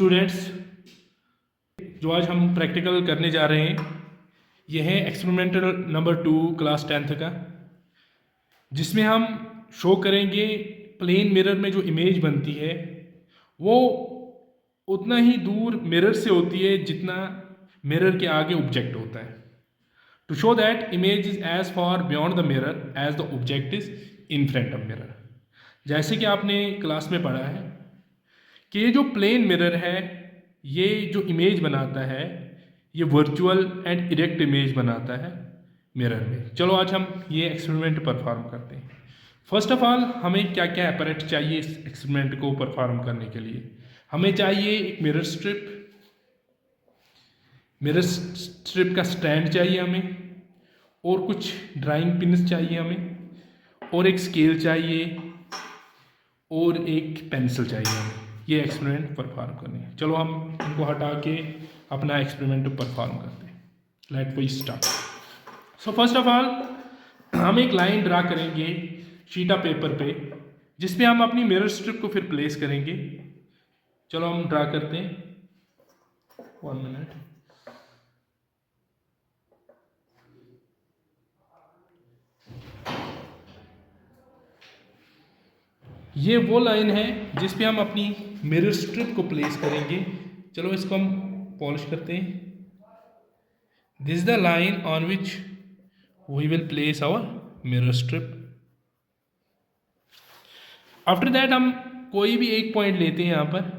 Students, जो आज हम प्रैक्टिकल करने जा रहे हैं ये है एक्सपेरिमेंटल नंबर 2 क्लास 10th का, जिसमें हम शो करेंगे प्लेन मिरर में जो इमेज बनती है वो उतना ही दूर मिरर से होती है जितना मिरर के आगे ऑब्जेक्ट होता है। To show that image is as far beyond the mirror as the object is in front of mirror. जैसे कि आपने क्लास में पढ़ा है कि ये जो प्लेन मिरर है ये जो इमेज बनाता है ये वर्चुअल एंड इरेक्ट इमेज बनाता है मिरर में। चलो आज हम ये एक्सपेरिमेंट परफॉर्म करते हैं। फर्स्ट ऑफ ऑल हमें क्या क्या अपैरेट चाहिए इस एक्सपेरिमेंट को परफॉर्म करने के लिए। हमें चाहिए एक मिरर स्ट्रिप का स्टैंड चाहिए हमें, और कुछ ड्राइंग पिन्स चाहिए हमें, और एक स्केल चाहिए, और एक पेंसिल चाहिए हमें ये एक्सपेरिमेंट परफॉर्म करने हैं। चलो हम इनको हटा के अपना एक्सपेरिमेंट परफॉर्म करते हैं। Let we start. So first of all हम एक लाइन ड्रा करेंगे शीट ऑफ पेपर पे, जिसमें हम अपनी मिरर स्ट्रिप को फिर प्लेस करेंगे। चलो हम ड्रा करते हैं, 1 मिनट। ये वो लाइन है जिस पे हम अपनी मिरर स्ट्रिप को प्लेस करेंगे। चलो इसको हम पॉलिश करते हैं। This is the line on which we will place our mirror strip. After that हम कोई भी एक पॉइंट लेते हैं। यहाँ पर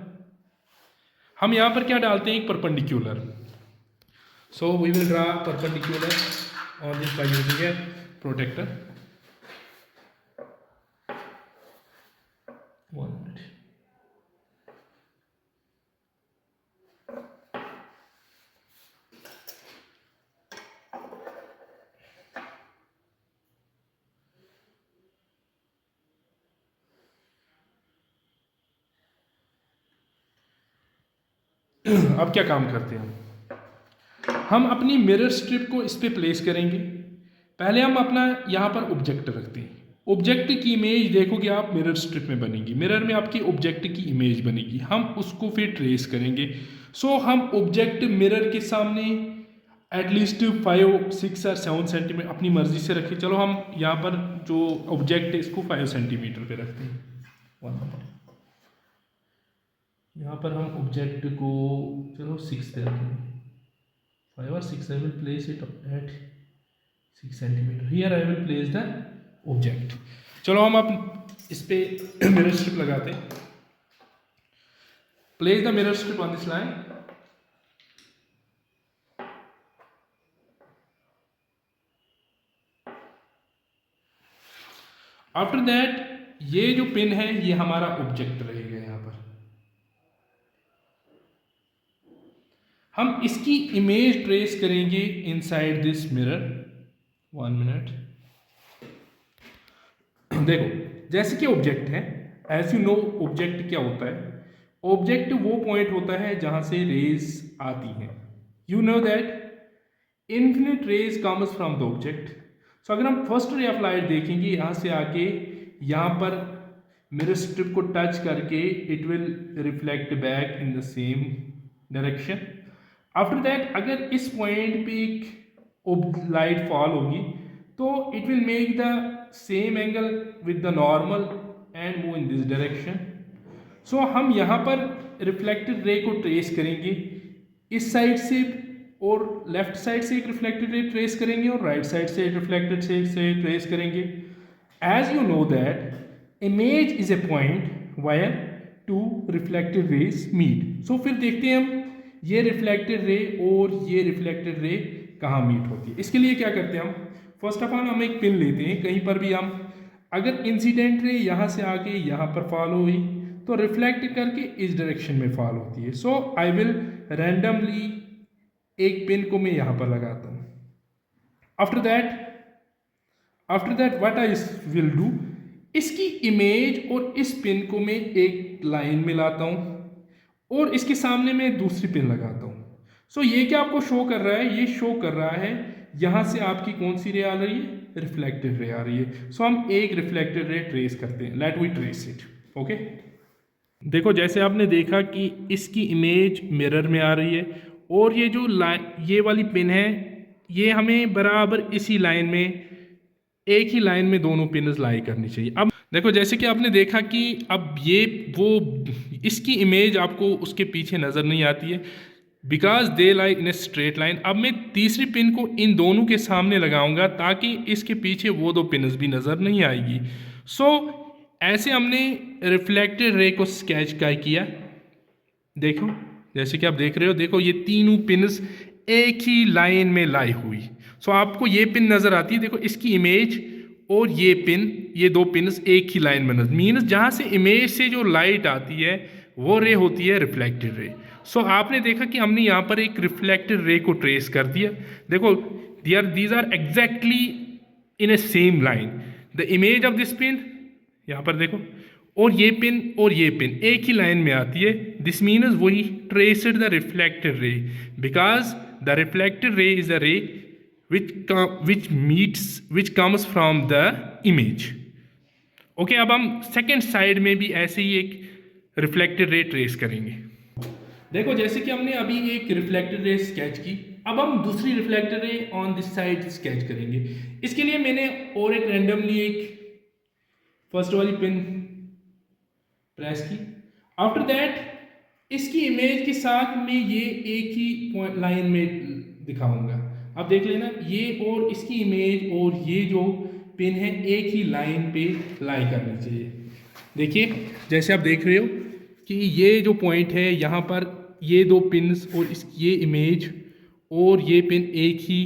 हम यहाँ पर क्या डालते हैं, एक perpendicular. So we will draw perpendicular on this by using a protractor. 1 minute. अब क्या काम करते हैं हम अपनी मिरर स्ट्रिप को इस पे प्लेस करेंगे। पहले हम अपना यहाँ पर ऑब्जेक्ट रखते हैं। ऑब्जेक्ट की इमेज देखोगे आप मिरर स्ट्रिप में बनेगी, मिरर में आपकी ऑब्जेक्ट की इमेज बनेगी। हम उसको फिर ट्रेस करेंगे। सो हम ऑब्जेक्ट मिरर के सामने एटलीस्ट 5, 6 और 7 सेंटीमीटर अपनी मर्जी से रखें। चलो हम यहाँ पर जो ऑब्जेक्ट है इसको 5 सेंटीमीटर पे रखते हैं। 1 मिनट। यहाँ पर हम ऑब्जेक्ट को चलो 6 पे रखते हैं। 5 और 6 I will place it at 6 centimetre. Here I will place the object। चलो हम अब इस पे मिरर स्ट्रिप लगाते हैं। Place the mirror strip on this line। After that ये जो पिन है ये हमारा ऑब्जेक्ट रहेगा। यहाँ पर हम इसकी इमेज ट्रेस करेंगे इनसाइड दिस मिरर। 1 मिनट। देखो जैसे कि ऑब्जेक्ट है, एज यू नो ऑब्जेक्ट क्या होता है। ऑब्जेक्ट वो पॉइंट होता है जहां से रेज आती हैं। You know that infinite rays comes from the object. So अगर हम फर्स्ट रे ऑफ लाइट देखेंगे यहाँ से आके यहाँ पर मिरर स्ट्रिप को टच करके it will reflect back in the same direction. After that अगर इस पॉइंट पे एक लाइट फॉल होगी तो it will make the same angle with the normal and move in this direction. So हम यहाँ पर रिफ्लेक्टेड रे को ट्रेस करेंगे इस साइड से, और लेफ्ट साइड से एक रिफ्लेक्टेड रे ट्रेस करेंगे और राइट साइड से एक रिफ्लेक्टेड से ट्रेस करेंगे। As you know that image is a point where two reflected rays meet. So फिर देखते हैं हम ये रिफ्लेक्टेड रे और ये रिफ्लेक्टेड रे कहाँ मीट होती है। इसके लिए क्या करते हैं हम, फर्स्ट ऑफ ऑल हम एक पिन लेते हैं। कहीं पर भी हम अगर इंसिडेंट रे यहाँ से आके यहाँ पर फॉल हुई तो रिफ्लेक्ट करके इस डायरेक्शन में फॉल होती है। सो आई विल रैंडमली एक पिन को मैं यहाँ पर लगाता हूँ। After that what I will do, इसकी इमेज और इस पिन को मैं एक लाइन में लाता हूँ और इसके सामने मैं दूसरी पिन लगाता हूँ। सो ये क्या आपको शो कर रहा है, ये शो कर रहा है यहाँ से आपकी कौन सी रे आ रही है, रिफ्लेक्टेड रे आ रही है। सो हम एक रिफ्लेक्टेड रे ट्रेस करते हैं। Let we trace it. Okay, देखो जैसे आपने देखा कि इसकी इमेज मिरर में आ रही है और ये जो लाइन, ये वाली पिन है, ये हमें बराबर इसी लाइन में, एक ही लाइन में दोनों पिन्स लाई करनी चाहिए। अब देखो जैसे कि आपने देखा कि अब ये वो इसकी इमेज आपको उसके पीछे नज़र नहीं आती है because they lie in a straight line. अब मैं तीसरी पिन को इन दोनों के सामने लगाऊंगा ताकि इसके पीछे वो दो पिन्स भी नज़र नहीं आएगी। सो ऐसे हमने रिफ्लेक्टेड रे को स्केच किया। देखो जैसे कि आप देख रहे हो, देखो ये तीनों पिन्स एक ही लाइन में लाई हुई। सो आपको ये पिन नज़र आती है, देखो इसकी इमेज और ये पिन, ये दो पिन्स एक ही लाइन में नजर, मीन्स जहाँ से इमेज से जो लाइट आती है वो रे होती है रिफ्लेक्टेड रे। सो आपने देखा कि हमने यहाँ पर एक रिफ्लेक्टेड रे को ट्रेस कर दिया। देखो these are exactly in a same line. The image of this pin यहाँ पर देखो, और ये पिन एक ही लाइन में आती है। दिस मीन्स वही traced the reflected ray because the reflected ray is a ray which comes from the image। Okay, अब हम सेकेंड साइड में भी ऐसे ही एक रिफ्लेक्टेड रे ट्रेस करेंगे। देखो जैसे कि हमने अभी एक रिफ्लेक्टेड रे स्केच की, अब हम दूसरी reflected ray on this side sketch करेंगे। इसके लिए मैंने और एक रैंडमली एक फर्स्ट वाली पिन प्रेस की। आफ्टर दैट इसकी इमेज के साथ मैं ये एक ही पॉइंट लाइन में दिखाऊंगा। अब देख लेना, ये और इसकी इमेज और ये जो पिन है एक ही लाइन पे लाई करनी चाहिए। देखिए जैसे आप देख रहे हो कि ये जो पॉइंट है यहाँ पर ये दो पिन्स और ये इमेज और ये पिन एक ही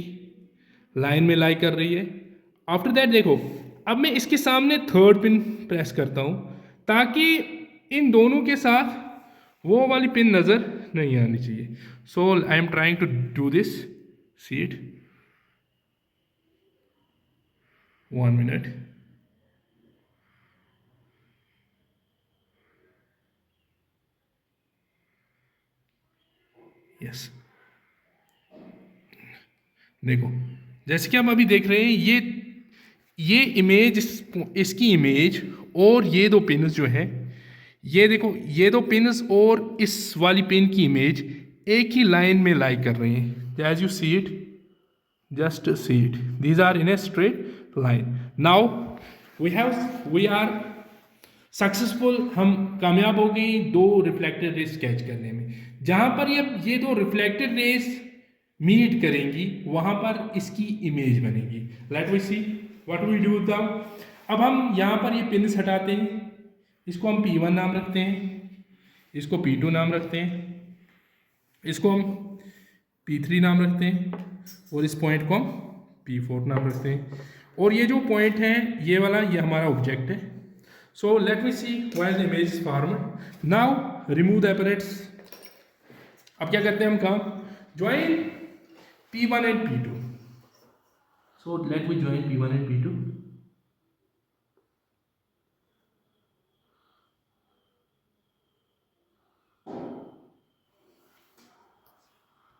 लाइन में लाई कर रही है। आफ्टर दैट देखो, अब मैं इसके सामने थर्ड पिन प्रेस करता हूँ ताकि इन दोनों के साथ वो वाली पिन नज़र नहीं आनी चाहिए। So I am trying to do this, see it, 1 minute। Yes, देखो जैसे कि हम अभी देख रहे हैं ये इमेज, इसकी इमेज और ये दो पिन्स जो है, ये देखो ये दो पिन्स और इस वाली पिन की इमेज एक ही लाइन में लाई कर रही हैं। As you see it, just see it, these are in a straight line. Now we are successful, हम कामयाब हो गई दो रिफ्लेक्टेड रेस स्केच करने में। जहां पर ये दो रिफ्लेक्टेड रेस मीट करेंगी वहां पर इसकी इमेज बनेगी। Let we see what we do now. अब हम यहाँ पर ये पिन्स हटाते हैं, इसको हम P1 नाम रखते हैं, इसको P2 नाम रखते हैं, इसको हम P3 नाम रखते हैं और इस पॉइंट को हम P4 नाम रखते हैं। और ये जो पॉइंट है ये वाला, ये हमारा ऑब्जेक्ट है। So let me see while the image is formed. Now remove the apparatus. अब क्या करते हैं हम काम, join P1 and P2। So let me join P1 and P2।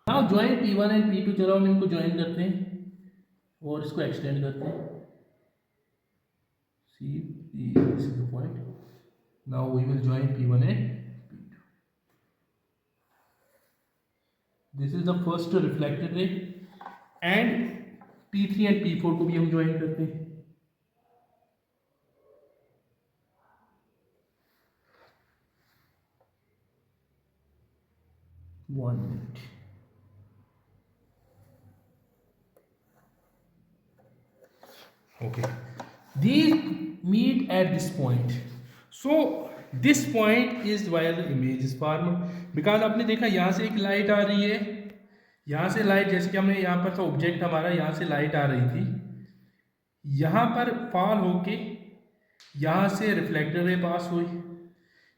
Now join P1 and P2। चलो हम इनको ज्वाइन करते हैं और इसको एक्सटेंड करते हैं। See this is the point. Now we will join P1 and P2। This is the first reflected ray and P3 and P4 को भी हम ज्वाइन करते हैं। One minute। Okay, these meet at this point। So this point is where the image is formed। because आपने देखा यहाँ से एक लाइट आ रही है, यहाँ से लाइट, जैसे कि हमने यहाँ पर था ऑब्जेक्ट हमारा, यहाँ से लाइट आ रही थी, यहाँ पर फॉल होके यहाँ से रिफ्लेक्टेड रे पास हुई,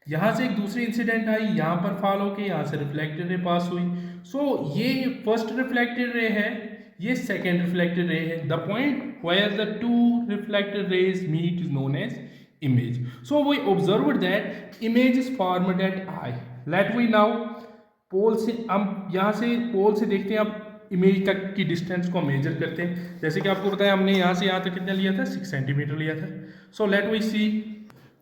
यहाँ से एक दूसरी इंसिडेंट आई, यहाँ पर फॉल होके यहाँ से रिफ्लेक्टेड रे पास हुई। सो ये फर्स्ट रिफ्लेक्टेड रे है, ये सेकेंड रिफ्लेक्टेड रे है। The point where the two reflected rays meet is known as image। so we observed that image is formed at I। let we now पोल से, हम यहाँ से पोल से देखते हैं, अब इमेज तक की डिस्टेंस को मेजर करते हैं। जैसे कि आपको बताया हमने यहाँ से यहाँ तक कितना लिया था, 6 सेंटीमीटर लिया था। सो लेट वी सी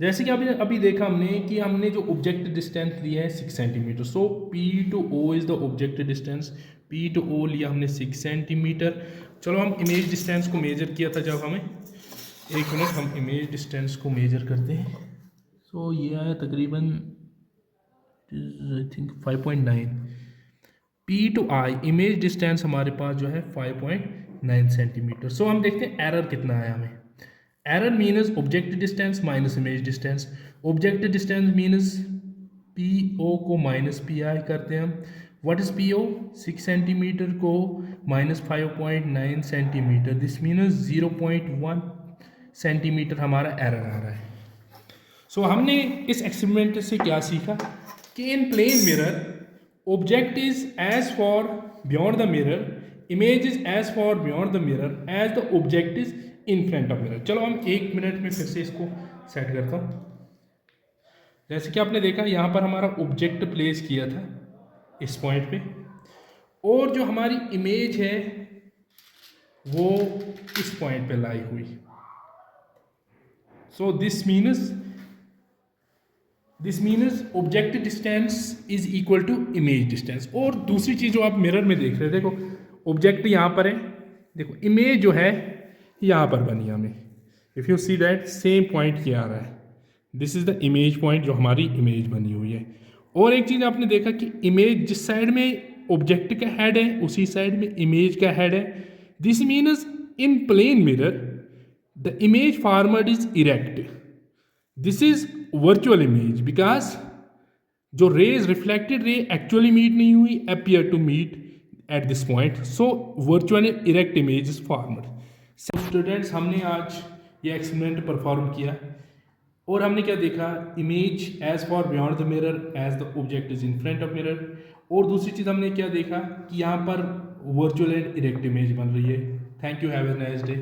जैसे कि अभी देखा हमने कि हमने जो ऑब्जेक्ट डिस्टेंस लिया है 6 centimetre, so P to O is the object distance, P to O लिया हमने 6 सेंटीमीटर। चलो हम इमेज डिस्टेंस को मेजर किया था जब हमें, एक मिनट हम इमेज डिस्टेंस को मेजर करते हैं। सो ये आया तकरीबन I think 5.9। P to I image distance हमारे पास जो है 5.9 सेंटीमीटर। सो हम देखते हैं एरर कितना आया हमें। Error means object distance minus image distance. Object distance means PO को माइनस PI करते हैं हम। What is PO? 6 सेंटीमीटर को minus 5.9 centimetre, this means 0.1 centimetre हमारा एरर आ रहा है। सो हमने इस एक्सपेरिमेंट से क्या सीखा कि in plane mirror object is as far beyond the mirror, image is as far beyond the mirror as the object is in front of mirror. चलो हम 1 मिनट में फिर से इसको सेट करता हूँ। जैसे कि आपने देखा यहाँ पर हमारा ऑब्जेक्ट प्लेस किया था इस पॉइंट पे, और जो हमारी इमेज है वो इस पॉइंट पे लाई हुई। So this means object distance is equal to image distance. और दूसरी चीज़ जो आप मिरर में देख रहे हैं, देखो ऑब्जेक्ट यहाँ पर है, देखो इमेज जो है यहाँ पर बनी हमें। If you see that same point क्या आ रहा है, this is the image point जो हमारी इमेज बनी हुई है। और एक चीज़ आपने देखा कि इमेज जिस साइड में ऑब्जेक्ट का हेड है उसी साइड में इमेज का हेड है। This means in plane mirror the image format is erect, this is virtual image because जो rays reflected ray actually meet नहीं हुई, appear to meet at this point, so virtual erect image is formed. Students, हमने आज ये experiment perform किया और हमने क्या देखा, image as far beyond the mirror as the object is in front of mirror. और दूसरी चीज़ हमने क्या देखा कि यहाँ पर वर्चुअल एंड इरेक्ट इमेज बन रही है। Thank you, have a nice day.